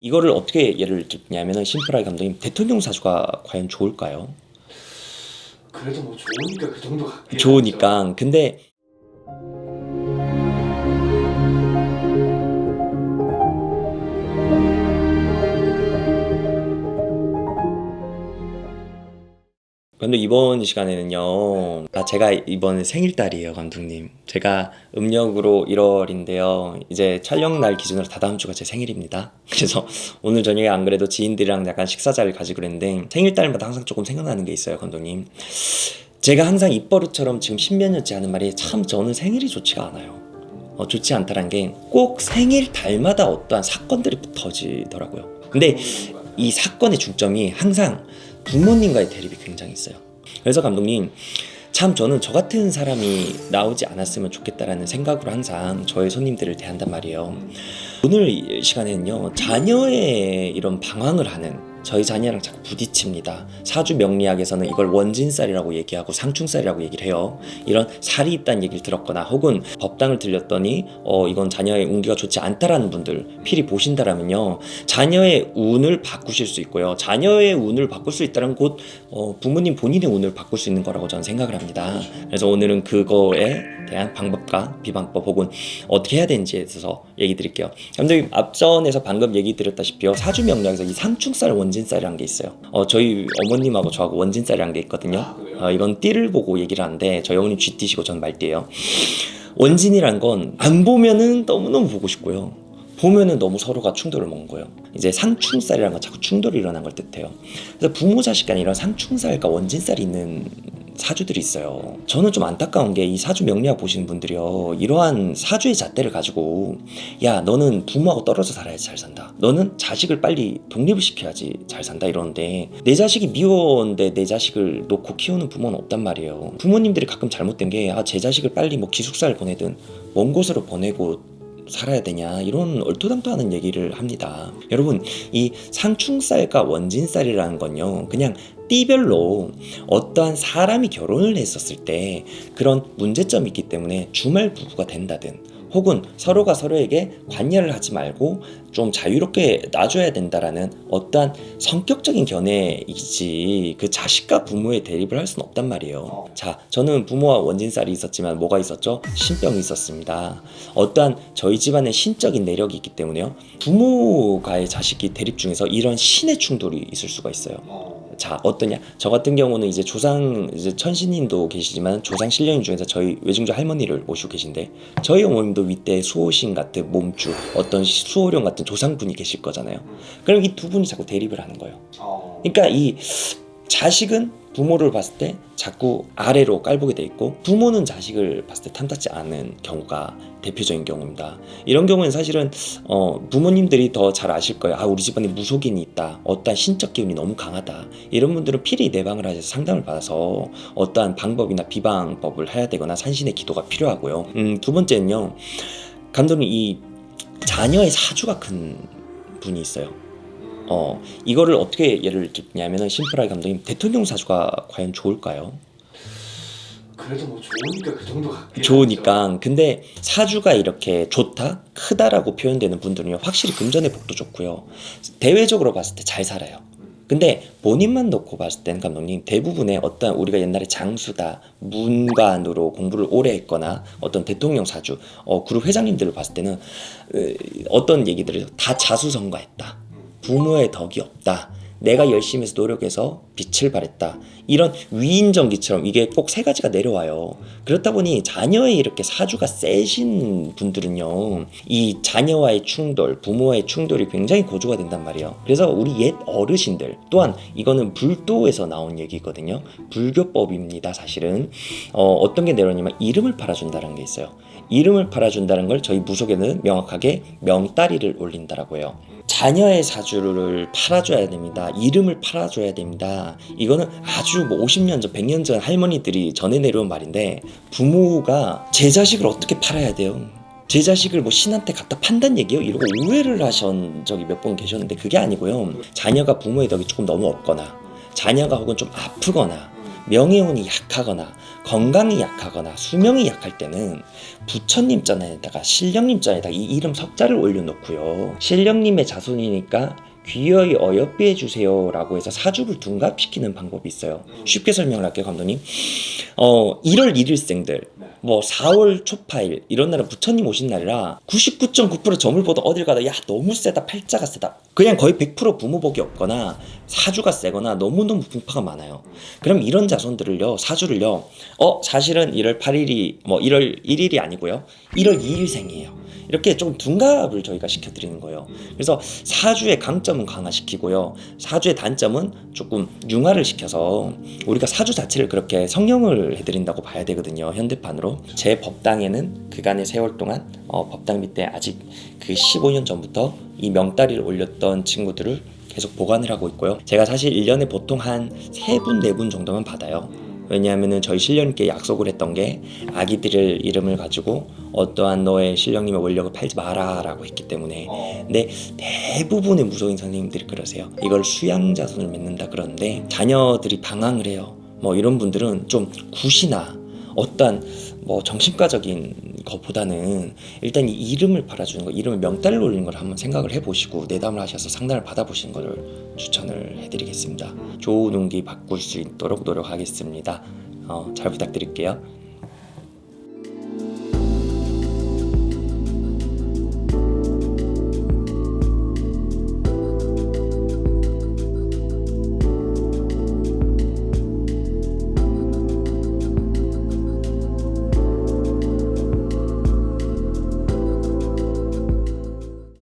이거를 어떻게 예를 들냐면은 심플하게 감독님, 대통령 사주가 과연 좋을까요? 그래도 뭐 좋으니까 그 정도 갖게 하죠. 좋으니까. 근데 감독님, 이번 시간에는요, 제가 이번 생일달이에요, 감독님. 제가 음력으로 1월인데요. 이제 촬영날 기준으로 다다음 주가 제 생일입니다. 그래서 오늘 저녁에 안 그래도 지인들이랑 약간 식사 자리를 가지고 그랬는데, 생일달마다 항상 조금 생각나는 게 있어요, 감독님. 제가 항상 입버릇처럼 지금 십몇 년째 하는 말이, 참 저는 생일이 좋지가 않아요. 좋지 않다란 게 꼭 생일 달마다 어떠한 사건들이 터지더라고요. 근데 이 사건의 중점이 항상 부모님과의 대립이 굉장히 있어요. 그래서 감독님, 참 저는 저 같은 사람이 나오지 않았으면 좋겠다라는 생각으로 항상 저의 손님들을 대한단 말이에요. 오늘 이 시간에는요, 자녀의 이런 방황을 하는, 저희 자녀랑 자꾸 부딪힙니다. 사주 명리학에서는 이걸 원진살이라고 얘기하고 상충살이라고 얘기를 해요. 이런 살이 있다는 얘기를 들었거나 혹은 법당을 들렸더니 이건 자녀의 운기가 좋지 않다라는 분들 필히 보신다라면요, 자녀의 운을 바꾸실 수 있고요, 자녀의 운을 바꿀 수 있다는 곧 부모님 본인의 운을 바꿀 수 있는 거라고 저는 생각을 합니다. 그래서 오늘은 그거에 대한 방법과 비방법 혹은 어떻게 해야 되는지에 대해서 얘기 드릴게요. 감독님, 앞전에서 방금 얘기 드렸다시피 사주 명리학에서 이 상충살 원진살이라는 게 있어요. 저희 어머님하고 저하고 원진살이라는 게 있거든요. 이건 띠를 보고 얘기를 하는데 저희 어머님 쥐띠시고 저는 말띠예요. 원진이란 건 안 보면은 너무너무 보고 싶고요, 보면은 너무 서로가 충돌을 먹는 거예요. 이제 상충살이라는 건 자꾸 충돌이 일어난 걸 뜻해요. 그래서 부모 자식 간에 이런 상충살과 원진살이 있는 사주들이 있어요. 저는 좀 안타까운 게 이 사주 명리학 보시는 분들이요, 이러한 사주의 잣대를 가지고, 야 너는 부모하고 떨어져 살아야지 잘 산다, 너는 자식을 빨리 독립을 시켜야지 잘 산다 이러는데, 내 자식이 미워한데 내 자식을 놓고 키우는 부모는 없단 말이에요. 부모님들이 가끔 잘못된 게, 제 자식을 빨리 뭐 기숙사를 보내든 먼 곳으로 보내고 살아야 되냐, 이런 얼토당토하는 얘기를 합니다. 여러분, 이 상충살과 원진살이라는 건요, 그냥 띠별로 어떠한 사람이 결혼을 했었을 때 그런 문제점이 있기 때문에 주말 부부가 된다든 혹은 서로가 서로에게 관여를 하지 말고 좀 자유롭게 놔줘야 된다라는 어떠한 성격적인 견해이지, 그 자식과 부모의 대립을 할 수는 없단 말이에요. 자, 저는 부모와 원진살이 있었지만 뭐가 있었죠? 신병이 있었습니다. 어떠한 저희 집안의 신적인 내력이 있기 때문에요, 부모가의 자식이 대립 중에서 이런 신의 충돌이 있을 수가 있어요. 자, 어떠냐? 저 같은 경우는 이제 이제 천신님도 계시지만 조상 신령님 중에서 저희 외증조 할머니를 모시고 계신데, 저희 어머님도 윗대 수호신 같은 몸주, 어떤 수호령 같은 조상분이 계실 거잖아요. 그럼 이 두 분이 자꾸 대립을 하는 거예요. 그러니까 이 자식은 부모를 봤을 때 자꾸 아래로 깔보게 돼 있고, 부모는 자식을 봤을 때 탐탁지 않은 경우가 대표적인 경우입니다. 이런 경우는 사실은 부모님들이 더 잘 아실 거예요. 우리 집안에 무속인이 있다, 어떠한 신적 기운이 너무 강하다, 이런 분들은 필히 내방을 하셔서 상담을 받아서 어떠한 방법이나 비방법을 해야 되거나 산신의 기도가 필요하고요. 두 번째는요, 감독님, 이 자녀의 사주가 큰 분이 있어요. 이거를 어떻게 예를 들냐면은 심플하게 감독님, 대통령 사주가 과연 좋을까요? 그래도 뭐 좋으니까 그 정도 갖게 하죠. 좋으니까. 근데 사주가 이렇게 좋다, 크다라고 표현되는 분들은 확실히 금전의 복도 좋고요, 대외적으로 봤을 때 잘 살아요. 근데 본인만 놓고 봤을 때는 감독님, 대부분의 어떤 우리가 옛날에 장수다, 문관으로 공부를 오래 했거나 어떤 대통령 사주, 그룹 회장님들을 봤을 때는 어떤 얘기들을 다 자수성가했다, 부모의 덕이 없다, 내가 열심히 해서 노력해서 빛을 발했다, 이런 위인전기처럼 이게 꼭 세 가지가 내려와요. 그렇다 보니 자녀의 이렇게 사주가 세신 분들은요, 이 자녀와의 충돌, 부모와의 충돌이 굉장히 고조가 된단 말이에요. 그래서 우리 옛 어르신들, 또한 이거는 불도에서 나온 얘기거든요, 불교법입니다. 사실은 어떤 게 내려오냐면 이름을 팔아준다는 게 있어요. 이름을 팔아준다는 걸 저희 무속에는 명확하게 명따리를 올린다라고 해요. 자녀의 사주를 팔아줘야 됩니다. 이름을 팔아줘야 됩니다. 이거는 아주 뭐 50년 전, 100년 전 할머니들이 전해 내려온 말인데, 부모가 제 자식을 어떻게 팔아야 돼요? 제 자식을 뭐 신한테 갖다 판단 얘기요? 이러고 오해를 하신 적이 몇 번 계셨는데, 그게 아니고요, 자녀가 부모의 덕이 조금 너무 없거나, 자녀가 혹은 좀 아프거나, 명예운이 약하거나 건강이 약하거나 수명이 약할 때는 부처님 전에다가 신령님 전에다가 이 이름 석자를 올려놓고요. 신령님의 자손이니까 귀여이 어여삐 해주세요 라고 해서 사주를 둔갑시키는 방법이 있어요. 쉽게 설명을 할게요, 감독님. 1월 1일생들 뭐 4월 초파일 이런 날은 부처님 오신 날이라 99.9% 점을 보다 어딜 가다 야 너무 세다, 팔자가 세다, 그냥 거의 100% 부모복이 없거나 사주가 세거나 너무너무 분파가 많아요. 그럼 이런 자손들을요, 사주를요, 사실은 1월 8일이 뭐 1월 1일이 아니고요 1월 2일생이에요 이렇게 좀 둔갑을 저희가 시켜드리는 거예요. 그래서 사주의 강점은 강화시키고요, 사주의 단점은 조금 융화를 시켜서 우리가 사주 자체를 그렇게 성형을 해드린다고 봐야 되거든요, 현대판으로. 제 법당에는 그간의 세월 동안 법당 밑에 아직 그 15년 전부터 이 명다리를 올렸던 친구들을 계속 보관을 하고 있고요. 제가 사실 1년에 보통 한 3분, 4분 정도만 받아요. 왜냐하면 저희 신령님께 약속을 했던 게 아기들을 이름을 가지고 어떠한 너의 신령님의 원력을 팔지 마라 라고 했기 때문에. 근데 대부분의 무속인 선생님들이 그러세요. 이걸 수양자손을 맺는다 그러는데 자녀들이 방황을 해요. 뭐 이런 분들은 좀 굿이나 어떠한 뭐 정신과적인 것보다는 일단 이 이름을 팔아주는 거, 이름을 명달로 올리는 걸 한번 생각을 해보시고 내담을 하셔서 상담을 받아보시는 것을 추천을 해드리겠습니다. 좋은 운기 바꿀 수 있도록 노력하겠습니다. 잘 부탁드릴게요.